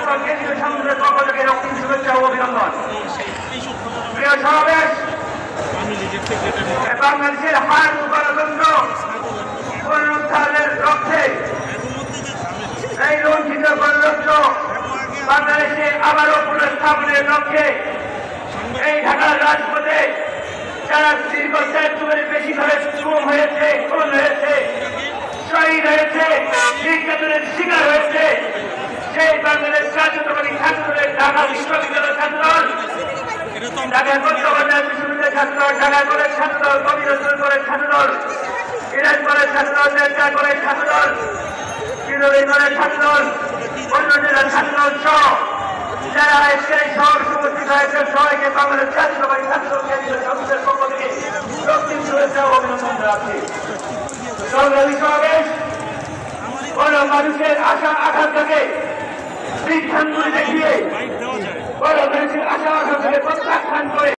সকল কেন্দ্রীয় সংসদের পক্ষ থেকে রক্তিম শুভেচ্ছা ও অভিনন্দন। প্রিয় সমাবেশ, বাংলাদেশের হার গণতন্ত্র পুনরুদ্ধারের লক্ষ্যে এই লঞ্চিত গণতন্ত্র বাংলাদেশে আবারও পুনঃস্থাপনের লক্ষ্যে এই ঢাকার রাজপথে যারা দীর্ঘ 4 যুগের বেশি ধরে গুম হয়েছে, খুন হয়েছে, শহীদ হয়েছে, নির্যাতনের শিকার হয়েছে, সেই বাংলাদেশ জাতীয়তাবাদী ছাত্রদের ঢাকা বিশ্ববিদ্যালয়ের ছাত্রদল, ঢাকা কলকাতা বিশ্ববিদ্যালয়ের ছাত্রদল, ঢাকা কলেজ ছাত্রদল, কবিরঞ্জন কলেজ ছাত্রদল, ইরাজ কলেজ ছাত্রদল, দেশা কলেজ ছাত্রদল, বিরোধী কলেজ ছাত্রদল, অন্য জেলার ছাত্রদল সহ যারা আজকের এই শহর উপস্থিত হয়েছে সবাইকে বাংলাদেশ জাতীয়তাবাদী ছাত্র কেন্দ্রীয় সংসদের পক্ষ থেকে রক্তিম শুভেচ্ছা ও অভিনন্দন জানাচ্ছি। সংগ্রামী সমাবেশ, বড় মানুষের আশা আকাঙ্ক্ষাকে বিভ্রান্তরে দেখিয়ে বড় মানুষের আশা আকাঙ্ক্ষাকে প্রত্যাখ্যান